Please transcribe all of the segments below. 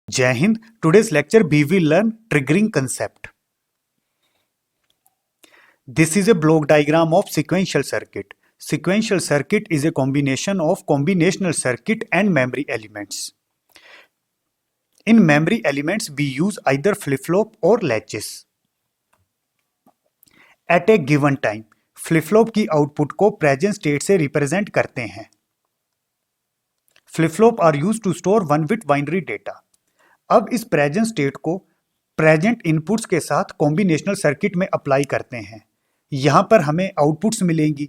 Jai Hind. Today's lecture we will learn triggering concept. This is a block diagram of sequential circuit. Sequential circuit is a combination of combinational circuit and memory elements. In memory elements we use either flip-flop or latches. At a given time, flip-flop की output को present state से represent करते हैं. Flip-flop are used to store one-bit binary data. अब इस present state को present inputs के साथ कॉम्बिनेशनल सर्किट में अप्लाई करते हैं. यहां पर हमें आउटपुट्स मिलेंगी.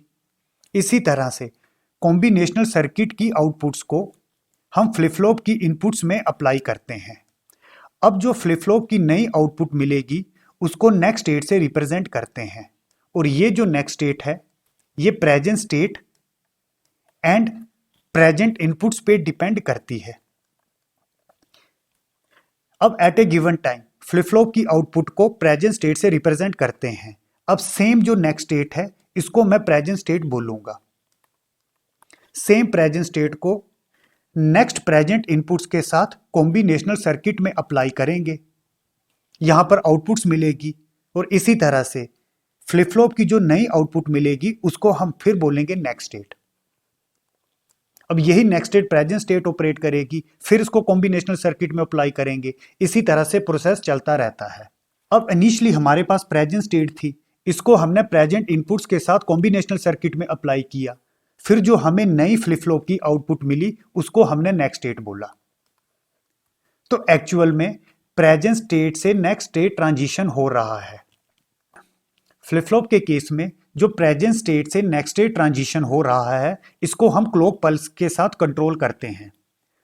इसी तरह से कॉम्बिनेशनल सर्किट की आउटपुट्स को हम फ्लिप फ्लॉप की इनपुट्स में अप्लाई करते हैं. अब जो फ्लिप फ्लॉप की नई आउटपुट मिलेगी उसको नेक्स्ट स्टेट से रिप्रेजेंट करते हैं. और ये जो नेक्स्ट स्टेट है ये present state and present inputs पे डिपेंड करती है. अब एट ए गिवन टाइम फ्लिप फ्लॉप की आउटपुट को प्रेजेंट स्टेट से रिप्रेजेंट करते हैं. अब सेम जो नेक्स्ट स्टेट है इसको मैं प्रेजेंट स्टेट बोलूंगा. सेम प्रेजेंट स्टेट को नेक्स्ट प्रेजेंट इनपुट्स के साथ कॉम्बिनेशनल सर्किट में अप्लाई करेंगे. यहां पर आउटपुट्स मिलेगी और इसी तरह से फ्लिप फ्लॉप की जो नई आउटपुट मिलेगी उसको हम फिर बोलेंगे नेक्स्ट स्टेट. अब यही next state present state operate करेगी, फिर इसको कॉम्बिनेशनल सर्किट में अप्लाई करेंगे. इसी तरह से प्रोसेस चलता रहता है. अब इनिशियली हमारे पास प्रेजेंट स्टेट थी, इसको हमने प्रेजेंट इनपुट्स के साथ कॉम्बिनेशनल सर्किट में अप्लाई किया. फिर जो हमें नई फ्लिप फ्लॉप की आउटपुट मिली उसको हमने नेक्स्ट स्टेट बोला. तो एक्चुअल में प्रेजेंट स्टेट से नेक्स्ट स्टेट ट्रांजिशन हो रहा है. फ्लिप फ्लॉप के केस में जो प्रेजेंट स्टेट से नेक्स्ट स्टेट ट्रांजिशन हो रहा है इसको हम क्लॉक पल्स के साथ कंट्रोल करते हैं.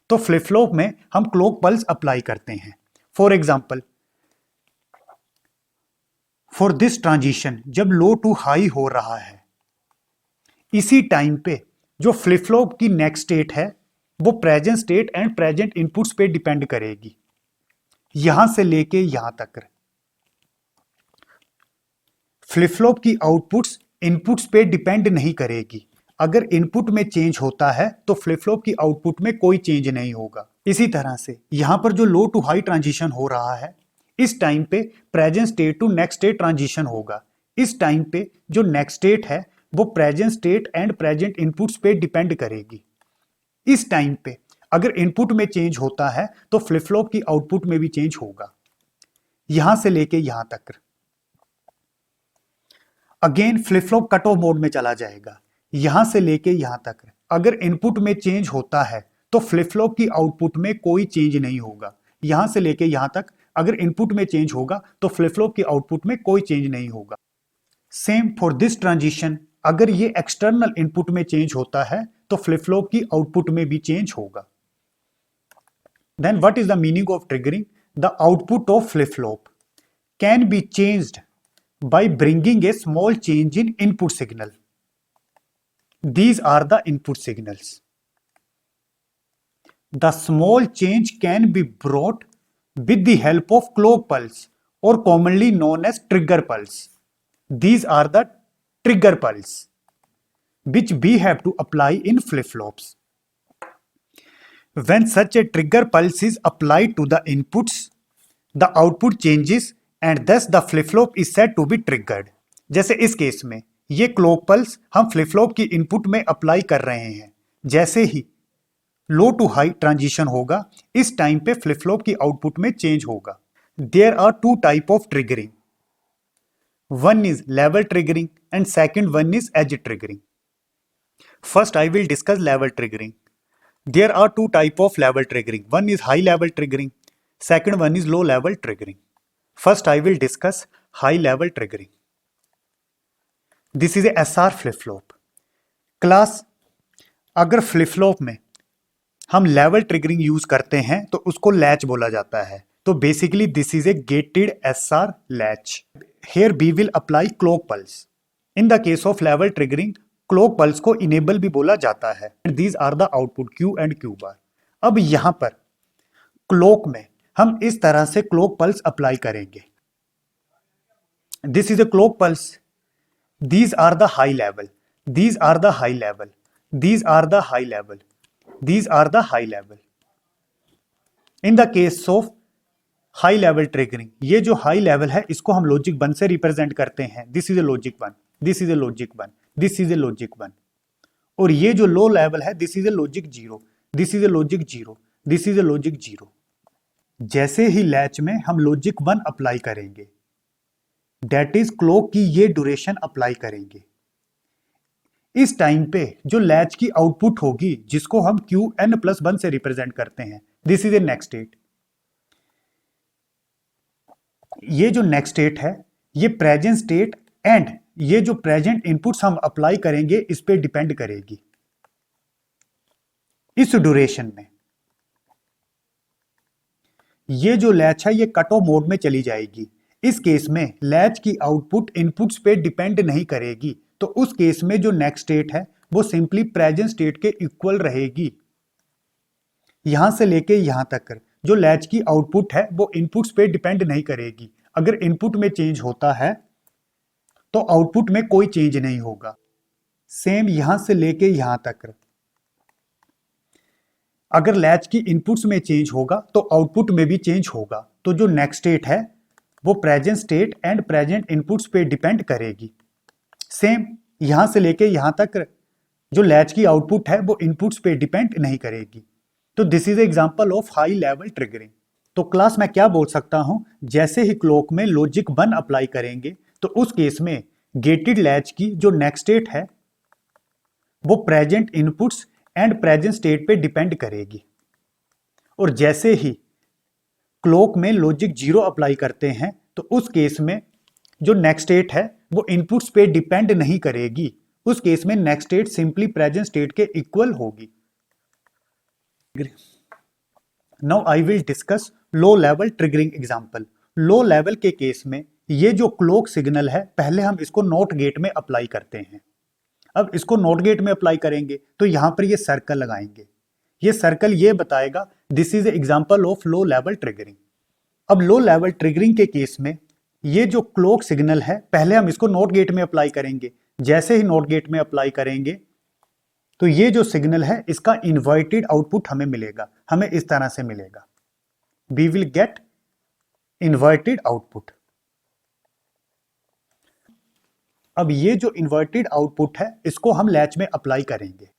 तो फ्लिप फ्लॉप में हम क्लॉक पल्स अप्लाई करते हैं. For example, for this transition जब लो टू हाई हो रहा है इसी टाइम पे जो फ्लिप फ्लॉप की नेक्स्ट स्टेट है वो present state and present inputs पे डिपेंड करेगी. यहां से लेके यहां तक फ्लिप फ्लॉप की आउटपुट्स इनपुट्स पे डिपेंड नहीं करेगी. अगर इनपुट में चेंज होता है तो फ्लिप फ्लॉप की आउटपुट में कोई चेंज नहीं होगा. इसी तरह से यहां पर जो लो टू हाई ट्रांजिशन हो रहा है इस टाइम पे present state to next state transition होगा. इस टाइम पे जो नेक्स्ट स्टेट है वो present state and present inputs पे डिपेंड करेगी. इस टाइम पे अगर इनपुट में चेंज होता है तो फ्लिप फ्लॉप की आउटपुट में भी चेंज होगा. यहां से लेके यहां तक again flip flop cut off mode में चला जाएगा. यहां से लेके यहां तक अगर इनपुट में चेंज होता है तो फ्लिप फ्लॉप की आउटपुट में कोई चेंज नहीं होगा. यहां से लेके यहां तक अगर इनपुट में चेंज होगा तो फ्लिप फ्लॉप की आउटपुट में कोई चेंज नहीं होगा. सेम फॉर दिस ट्रांजिशन अगर ये एक्सटर्नल इनपुट में चेंज होता है तो फ्लिप फ्लॉप की आउटपुट में भी चेंज होगा. Then what is the meaning of triggering? The output of flip flop can be changed by bringing a small change in input signal. These are the input signals. The small change can be brought with the help of clock pulse or commonly known as trigger pulse. These are the trigger pulse which we have to apply in flip-flops. When such a trigger pulse is applied to the inputs, the output changes and thus the flip flop is said to be triggered. जैसे इस case में ये clock pulse हम flip flop की input में apply कर रहे हैं. जैसे ही लो टू हाई ट्रांजिशन होगा इस टाइम पे फ्लिप फ्लॉप की आउटपुट में चेंज होगा. There are two type of triggering. One is level triggering and second one is edge triggering. First I will discuss level triggering. There are two type of level triggering. One is high level triggering, second one is low level triggering. First, I will discuss high level triggering. This is a SR flip flop. Class, अगर flip flop में हम level triggering use करते हैं तो उसको latch बोला जाता है. तो basically this is A gated SR latch. Here we will apply clock pulse. In the case of level triggering, clock pulse को इनेबल भी बोला जाता है. These are the output Q and Q bar. अब यहां पर क्लॉक में हम इस तरह से क्लॉक पल्स अप्लाई करेंगे. This is a clock pulse. These are the high level, these are the high level, these are the high level, these are the high level. In the case of high level triggering, ये जो high level है इसको हम logic 1 से represent करते हैं। This is A logic 1, this is A logic 1, this is A logic 1। और ये जो लो लेवल है this is A logic 0, this is A logic 0, this is A logic 0। जैसे ही लैच में हम लॉजिक 1 अप्लाई करेंगे, दैट इज क्लॉक की ये ड्यूरेशन अप्लाई करेंगे, इस टाइम पे जो लैच की आउटपुट होगी जिसको हम Qn+1 से रिप्रेजेंट करते हैं, this is A next state. ये जो नेक्स्ट स्टेट है ये प्रेजेंट स्टेट एंड ये जो प्रेजेंट इनपुट्स हम अप्लाई करेंगे इस पे डिपेंड करेगी। इस ड्यूरेशन में ये जो लैच है ये कट ऑफ मोड में चली जाएगी। इस केस में लैच की आउटपुट इनपुट्स पे डिपेंड नहीं करेगी, तो उस केस में जो नेक्स्ट स्टेट है वो सिंपली प्रेजेंट स्टेट के इक्वल रहेगी। यहां से लेके यहां तक जो लैच की आउटपुट है वो इनपुट्स पे डिपेंड नहीं करेगी। अगर इनपुट में चेंज होता है तो आउटपुट में कोई चेंज नहीं होगा। सेम यहां से लेके यहां तक अगर लैच की इनपुट्स में चेंज होगा तो आउटपुट में भी चेंज होगा। तो जो नेक्स्ट स्टेट है वो present state and present inputs पे डिपेंड करेगी। सेम यहां से लेके यहां तक जो लैच की आउटपुट है वो इनपुट्स पे डिपेंड नहीं करेगी। तो this is example of high level triggering. तो क्लास में क्या बोल सकता हूं, जैसे ही क्लॉक में लॉजिक 1 अप्लाई करेंगे तो उस केस में गेटेड लैच की जो नेक्स्ट स्टेट है वो present inputs and present state पे डिपेंड करेगी। और जैसे ही क्लॉक में लॉजिक 0 अप्लाई करते हैं तो उस केस में जो नेक्स्ट स्टेट है वो इनपुट्स पे डिपेंड नहीं करेगी। उस केस में next state simply present state के इक्वल होगी। Now I will discuss low level triggering example. Low level के केस में ये जो क्लॉक सिग्नल है पहले हम इसको नॉट गेट में अप्लाई करते हैं। अब इसको नॉट गेट में अप्लाई करेंगे तो यहां पर ये सर्कल लगाएंगे। ये सर्कल ये बताएगा this is example of low level triggering. अब लो लेवल ट्रिगरिंग के केस में ये जो क्लॉक सिग्नल है पहले हम इसको नॉट गेट में अप्लाई करेंगे। जैसे ही नॉट गेट में अप्लाई करेंगे तो ये जो सिग्नल है इसका इन्वर्टेड आउटपुट हमें मिलेगा, हमें इस तरह से मिलेगा, we will get inverted output. अब ये जो इन्वर्टेड आउटपुट है इसको हम लैच में अप्लाई करेंगे।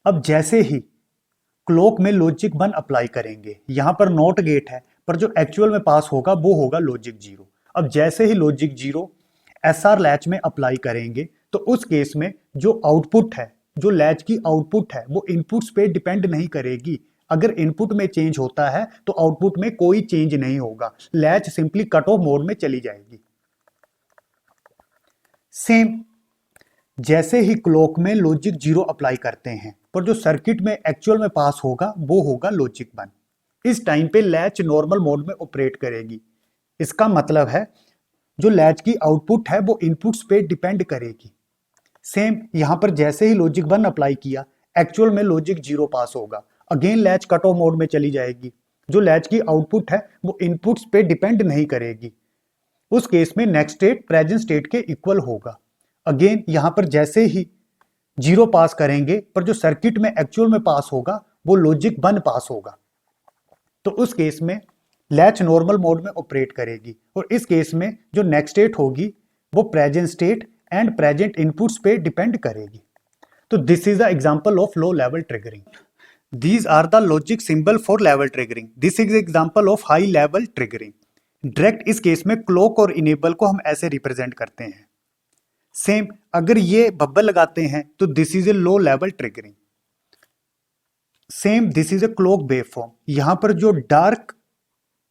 अब जैसे ही क्लॉक में लॉजिक 1 अप्लाई करेंगे, यहां पर नॉट गेट है पर जो एक्चुअल में पास होगा वो होगा लॉजिक 0। अब जैसे ही लॉजिक 0 एसआर लैच में अप्लाई करेंगे तो उस केस में जो आउटपुट है, जो लैच की आउटपुट है वो इनपुट्स पे डिपेंड नहीं करेगी। अगर इनपुट में चेंज होता है तो आउटपुट में कोई चेंज नहीं होगा, latch simply cut off mode में चली जाएगी। सेम जैसे ही क्लॉक में लॉजिक 0 अप्लाई करते हैं पर जो सर्किट में एक्चुअल में पास होगा वो होगा लॉजिक 1। इस टाइम पे लैच नॉर्मल मोड में ऑपरेट करेगी। इसका मतलब है जो लैच की आउटपुट है वो इनपुट्स पे डिपेंड करेगी। सेम यहां पर जैसे ही लॉजिक 1 अप्लाई किया एक्चुअल में लॉजिक 0 पास होगा, again latch cut off mode में चली जाएगी। जो लैच की आउटपुट है वो इनपुट्स पे डिपेंड नहीं करेगी। उस केस में नेक्स्ट स्टेट प्रेजेंट स्टेट के इक्वल होगा। अगेन यहां पर जैसे ही 0 पास करेंगे पर जो सर्किट में एक्चुअल में पास होगा वो लॉजिक 1 पास होगा। तो उस केस में लैच नॉर्मल मोड में ऑपरेट करेगी और इस केस में जो नेक्स्ट स्टेट होगी वो present state and present inputs पे डिपेंड करेगी। तो this is the example of low level triggering. These are the logic symbol for level triggering. This is example of high level triggering. Direct इस case में clock और enable को हम ऐसे represent करते हैं। सेम अगर ये बबल लगाते हैं तो this is a low level triggering. Same this is a clock waveform. यहां पर जो डार्क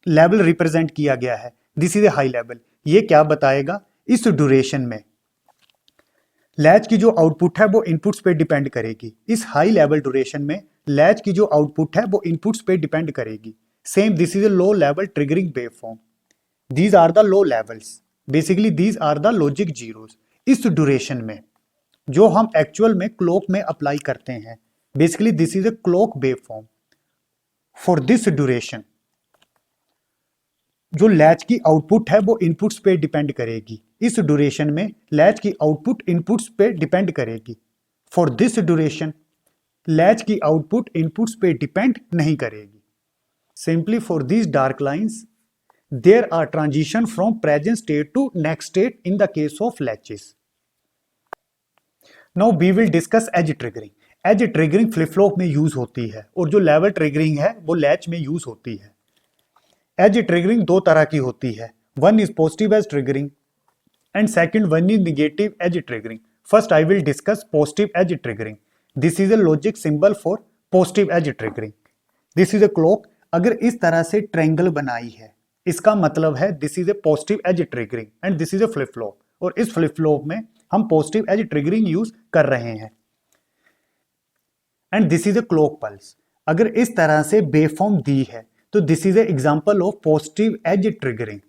लेवल रिप्रेजेंट किया गया है this is A high level. ये क्या बताएगा, इस ड्यूरेशन में लैच की जो आउटपुट है वो इनपुट्स पे डिपेंड करेगी। इस हाई लेवल ड्यूरेशन में लैच की जो आउटपुट है वो इनपुट्स पे डिपेंड करेगी। Same this is a low level triggering waveform. These are the low levels, basically these are the logic zeros. इस ड्यूरेशन में जो हम एक्चुअल में क्लॉक में अप्लाई करते हैं, basically this is a clock waveform. For this duration जो latch की आउटपुट है वो इनपुट्स पे डिपेंड करेगी। इस ड्यूरेशन में लैच की आउटपुट इनपुट्स पे डिपेंड करेगी। फॉर दिस ड्यूरेशन लैच की आउटपुट इनपुट्स पे डिपेंड नहीं करेगी। Simply for these dark lines, there are transition from present state to next state in the case of latches. Now we will discuss edge triggering. Edge triggering flip flop में use होती है और जो level triggering है वो latch में use होती है। एज ट्रिगरिंग दो तरह की होती है, one is positive edge triggering and second one is negative edge triggering. First I will discuss positive edge triggering. This is a logic symbol for positive edge triggering. This is a clock, अगर इस तरह से triangle बनाई है इसका मतलब है this is a positive edge triggering and this is A flip flop, और इस फ्लिप फ्लॉप में हम पॉजिटिव एज ट्रिगरिंग यूज कर रहे हैं। And this is a clock pulse, अगर इस तरह से वेवफॉर्म दी है तो this is a example of positive edge triggering.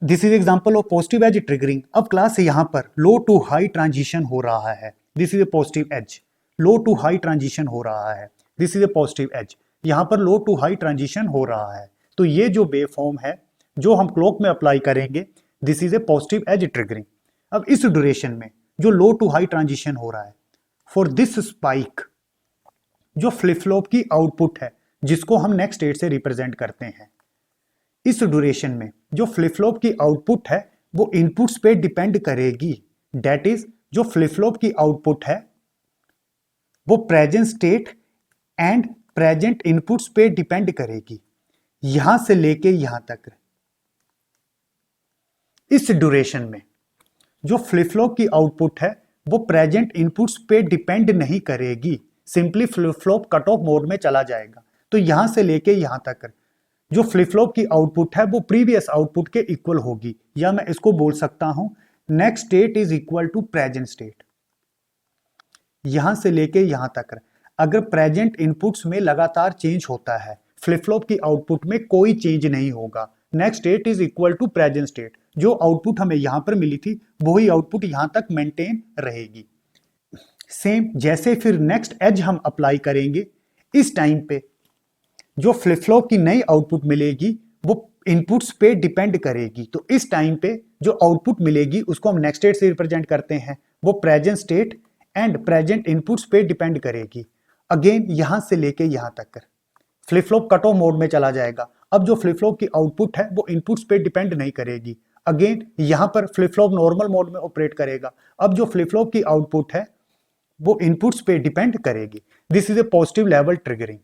This is example of positive edge triggering. अब क्लास यहां पर लो टू हाई ट्रांजिशन हो रहा है, this is a positive edge. Low to high transition हो रहा है, this is a positive edge. यहां पर लो टू हाई ट्रांजिशन हो रहा है, तो ये जो वेवफॉर्म है जो हम क्लॉक में अप्लाई करेंगे this is a positive edge triggering. अब इस ड्यूरेशन में जो लो टू हाई ट्रांजिशन हो रहा है, फॉर दिस स्पाइक जो फ्लिप फ्लॉप की आउटपुट है जिसको हम नेक्स्ट स्टेट से रिप्रेजेंट करते हैं, इस ड्यूरेशन में जो फ्लिप फ्लॉप की आउटपुट है वो इनपुट्स पे डिपेंड करेगी। दैट इज जो फ्लिप फ्लॉप की आउटपुट है वो present state and present inputs पे डिपेंड करेगी, यहां से लेके यहां तक। इस ड्यूरेशन में जो फ्लिप फ्लॉप की आउटपुट है वो प्रेजेंट इनपुट्स पे डिपेंड नहीं करेगी, simply flip flop cut off mode में चला जाएगा। तो यहां से लेके यहां तक जो फ्लिप फ्लॉप की आउटपुट है वो प्रीवियस आउटपुट के इक्वल होगी, या मैं इसको बोल सकता हूं next state is equal to present state. यहां से लेके यहां तक अगर प्रेजेंट इनपुट्स में लगातार चेंज होता है, फ्लिप फ्लॉप की आउटपुट में कोई चेंज नहीं होगा। Next state is equal to present state, जो आउटपुट हमें यहां पर मिली थी वही आउटपुट यहां तक मेंटेन रहेगी। सेम जैसे फिर नेक्स्ट एज हम अप्लाई करेंगे, इस टाइम पे जो फ्लिप फ्लॉप की नई आउटपुट मिलेगी वो इनपुट्स पे डिपेंड करेगी। तो इस टाइम पे जो आउटपुट मिलेगी उसको हम नेक्स्ट स्टेट से रिप्रेजेंट करते हैं, वो present state and present inputs पे डिपेंड करेगी। अगेन यहां से लेके यहां तक flip flop cut off mode में चला जाएगा। अब जो फ्लिप फ्लॉप की आउटपुट है वो इनपुट्स पे डिपेंड नहीं करेगी। अगेन यहां पर फ्लिप फ्लॉप नॉर्मल मोड में ऑपरेट करेगा। अब जो फ्लिप फ्लॉप की आउटपुट है वो इनपुट्स पे डिपेंड करेगी। This is a positive level triggering.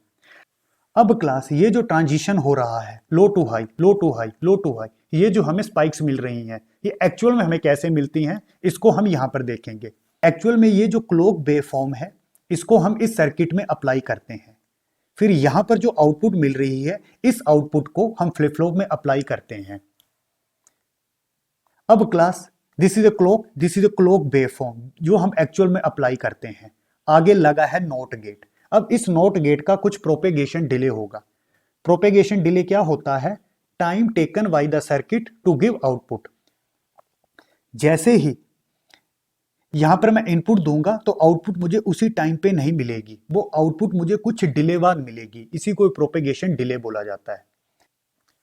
अब क्लास ये जो ट्रांजिशन हो रहा है low to high low to high low to high, ये जो हमें स्पाइक्स मिल रही हैं ये एक्चुअल में हमें कैसे मिलती हैं इसको हम यहां पर देखेंगे। एक्चुअल में ये जो क्लॉक वेवफॉर्म है इसको हम इस सर्किट में अप्लाई करते हैं, फिर यहां पर जो आउटपुट मिल रही है इस आउटपुट को हम फ्लिप फ्लॉप में अप्लाई करते हैं। अब class this is a clock waveform जो हम एक्चुअल में अप्लाई करते हैं। आगे लगा है नॉट गेट। अब इस नॉट गेट का कुछ प्रोपेगेशन डिले होगा। प्रोपेगेशन डिले क्या होता है? Time taken by the circuit to give output. जैसे ही यहां पर मैं इनपुट दूंगा तो आउटपुट मुझे उसी टाइम पे नहीं मिलेगी, वो आउटपुट मुझे कुछ डिले बाद मिलेगी, इसी को प्रोपेगेशन डिले बोला जाता है।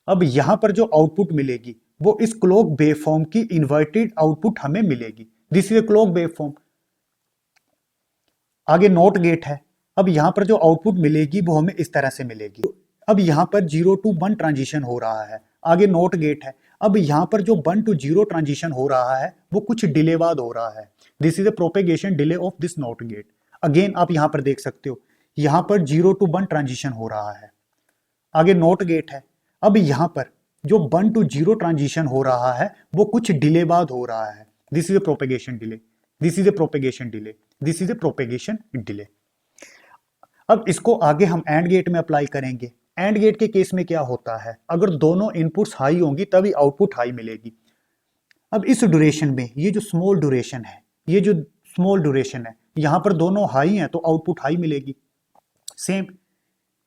अब यहां पर जो आउटपुट मिलेगी वो इस क्लॉक वेवफॉर्म की इन्वर्टेड आउटपुट हमें मिलेगी। This is clock waveform. आगे नॉट गेट है। अब यहां पर जो आउटपुट मिलेगी वो हमें इस तरह से मिलेगी। अब यहां पर 0 to 1 ट्रांजिशन हो रहा है। आगे नॉट गेट है। अब यहां पर जो 1 to 0 ट्रांजिशन हो रहा है वो कुछ डिले बाद हो रहा है। This is a propagation delay of this not gate. Again आप यहां पर देख सकते हो यहां पर 0 to 1 ट्रांजिशन हो रहा है। आगे नॉट गेट है। अब यहां पर जो 1 to 0 ट्रांजिशन हो रहा है वो कुछ डिले बाद हो रहा है। This is a propagation delay, this is a propagation delay, this is a propagation delay. अब इसको आगे हम एंड गेट में अप्लाई करेंगे। एंड गेट के केस में क्या होता है, अगर दोनों इनपुट्स हाई होंगी तभी आउटपुट हाई मिलेगी। अब इस ड्यूरेशन में ये जो स्मॉल ड्यूरेशन है, ये जो स्मॉल ड्यूरेशन है, यहां पर दोनों हाई हैं तो आउटपुट हाई मिलेगी। सेम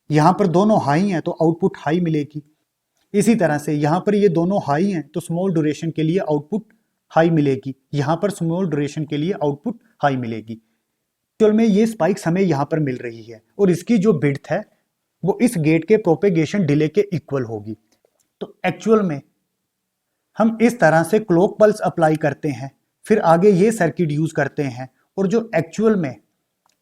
यहां पर दोनों हाई हैं तो आउटपुट हाई मिलेगी। इसी तरह से यहां पर ये दोनों हाई हैं तो स्मॉल ड्यूरेशन के लिए आउटपुट हाई मिलेगी, यहां पर स्मॉल ड्यूरेशन के लिए आउटपुट हाई मिलेगी। एक्चुअल में ये स्पाइक्स हमें यहां पर मिल रही है और इसकी जो विड्थ है वो इस गेट के प्रोपेगेशन डिले के इक्वल होगी। तो एक्चुअल में हम इस तरह से क्लॉक पल्स अप्लाई करते हैं, फिर आगे ये सर्किट यूज करते हैं और जो एक्चुअल में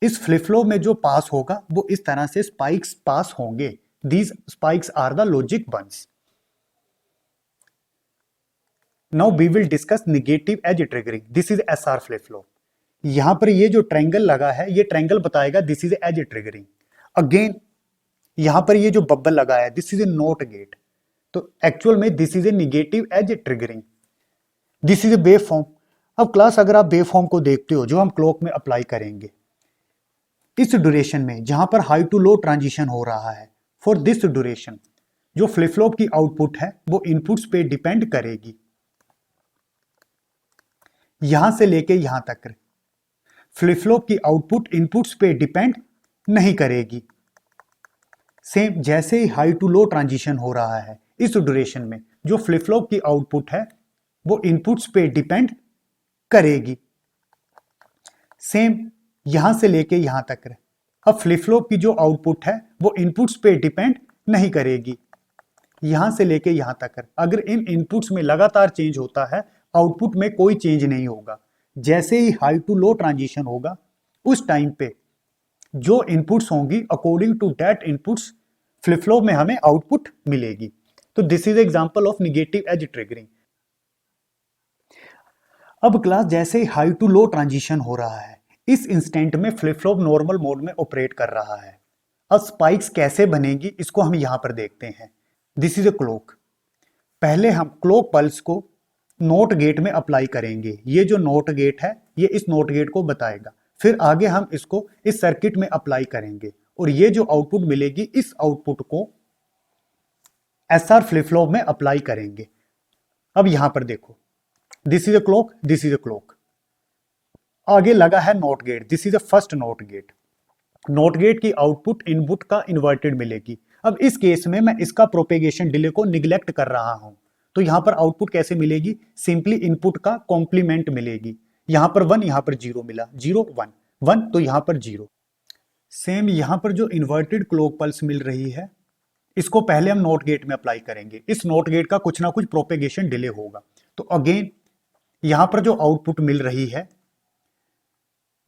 इस फ्लिप फ्लॉप में जो पास होगा वो इस तरह से स्पाइक्स पास होंगे। these spikes are the logic ones. Now we will discuss negative edge triggering. This is SR flip flop. यहां पर ये जो ट्रायंगल लगा है ये ट्रायंगल बताएगा this is edge triggering. Again यहां पर ये जो बबल लगा है this is A not gate, तो एक्चुअल में this is A negative edge triggering. This is A wave form. अब क्लास अगर आप वेव फॉर्म को देखते हो जो हम क्लॉक में अप्लाई करेंगे, इस ड्यूरेशन में जहां पर हाई टू लो ट्रांजिशन हो रहा है, फॉर दिस ड्यूरेशन जो फ्लिप फ्लॉप की आउटपुट है वो इनपुट्स पे डिपेंड करेगी. यहां से लेके यहां तक फ्लिप फ्लॉप की आउटपुट इनपुट्स पे डिपेंड नहीं करेगी. सेम जैसे ही हाई टू लो ट्रांजिशन हो रहा है इस ड्यूरेशन में जो फ्लिप फ्लॉप की आउटपुट है वो इनपुट्स पे डिपेंड करेगी. सेम यहां से लेके यहां तक अब फ्लिप फ्लॉप की जो आउटपुट है वो इनपुट्स पे डिपेंड नहीं करेगी. यहां से लेके यहां तक अगर इन इनपुट्स में लगातार चेंज होता है आउटपुट में कोई चेंज नहीं होगा. जैसे ही हाई टू लो ट्रांजिशन होगा उस टाइम पे जो इनपुट्स होंगी according to that inputs flip flop में हमें आउटपुट मिलेगी. तो this is example of negative edge triggering. अब क्लास जैसे ही हाई टू लो ट्रांजिशन हो रहा है इस इंस्टेंट में फ्लिप फ्लॉप नॉर्मल मोड में ऑपरेट कर रहा है. अब स्पाइक्स कैसे बनेगी इसको हम यहां पर देखते हैं. This is a clock. पहले हम क्लॉक पल्स को नोट गेट में अप्लाई करेंगे. ये जो नोट गेट है ये इस नोट गेट को बताएगा. फिर आगे हम इसको इस सर्किट में अप्लाई करेंगे और ये जो आउटपुट मिलेगी इस आउटपुट को एसआर फ्लिप फ्लॉप में अप्लाई करेंगे. अब यहां पर देखो this is a clock, this is a clock. आगे लगा है not gate. This is a first not gate. Not gate की आउटपुट इनपुट का इन्वर्टेड मिलेगी. अब इस केस में मैं इसका प्रोपेगेशन डिले को निग्लेक्ट कर रहा हूं तो यहां पर आउटपुट कैसे मिलेगी, सिंपली इनपुट का कॉम्प्लीमेंट मिलेगी. यहां पर 1 यहां पर 0 मिला, 0 1 1 तो यहां पर 0. सेम यहां पर जो इन्वर्टेड क्लॉक पल्स मिल रही है इसको पहले हम नोट गेट में अप्लाई करेंगे. इस नोट गेट का कुछ ना कुछ प्रोपेगेशन डिले होगा. तो अगेन यहां पर जो आउटपुट मिल रही है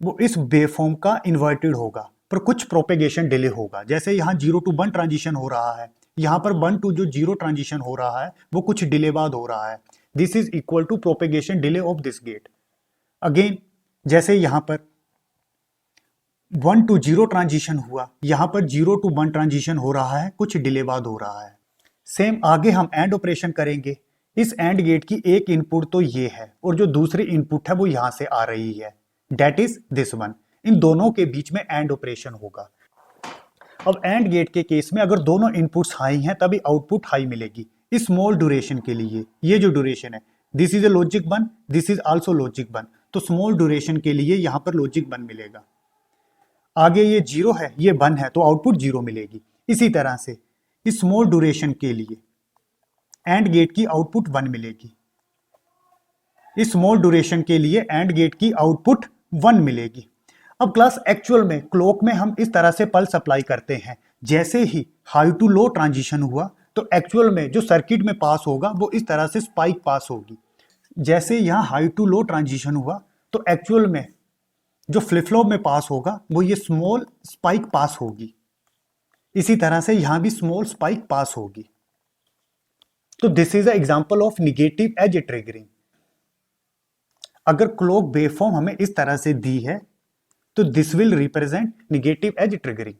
वो इस वेवफॉर्म का इन्वर्टेड होगा पर कुछ प्रोपेगेशन डिले होगा. जैसे यहां 0 to 1 ट्रांजिशन हो रहा है, यहां पर 1 to जो 0 ट्रांजिशन हो रहा है वो कुछ डिले बाद हो रहा है. This is equal to propagation delay of this gate. Again जैसे यहां पर 1 to 0 ट्रांजिशन हुआ, यहां पर 0 to 1 ट्रांजिशन हो रहा है, कुछ डिले बाद हो रहा है. सेम आगे हम एंड ऑपरेशन करेंगे. इस एंड गेट की एक इनपुट तो ये है और जो दूसरी इनपुट है वो यहां से आ रही है, दैट इज दिस वन. इन दोनों के बीच में एंड ऑपरेशन होगा. अब एंड गेट के केस में अगर दोनों इनपुट्स हाई हैं तभी आउटपुट हाई मिलेगी. इस स्मॉल ड्यूरेशन के लिए ये जो ड्यूरेशन है this is A logic 1, this is also logic 1, तो स्मॉल ड्यूरेशन के लिए यहां पर लॉजिक 1 मिलेगा. आगे ये 0 है ये 1 है तो आउटपुट 0 मिलेगी. इसी तरह से इस स्मॉल ड्यूरेशन के लिए एंड गेट की आउटपुट 1 मिलेगी. इस स्मॉल ड्यूरेशन के लिए एंड गेट की आउटपुट 1 मिलेगी. अब क्लास एक्चुअल में क्लॉक में हम इस तरह से पल्स अप्लाई करते हैं. जैसे ही हाई टू लो ट्रांजिशन हुआ तो एक्चुअल में जो सर्किट में पास होगा वो इस तरह से स्पाइक पास होगी. जैसे यहाँ हाई टू लो ट्रांजिशन हुआ तो एक्चुअल में जो फ्लिप फ्लॉप में पास होगा वो ये स्मॉल स्पाइक पास होगी. इसी तरह से यहां भी स्मॉल स्पाइक पास होगी. तो this is a example of negative edge triggering. अगर क्लॉक वेवफॉर्म हमें इस तरह से दी है तो this will represent negative edge triggering.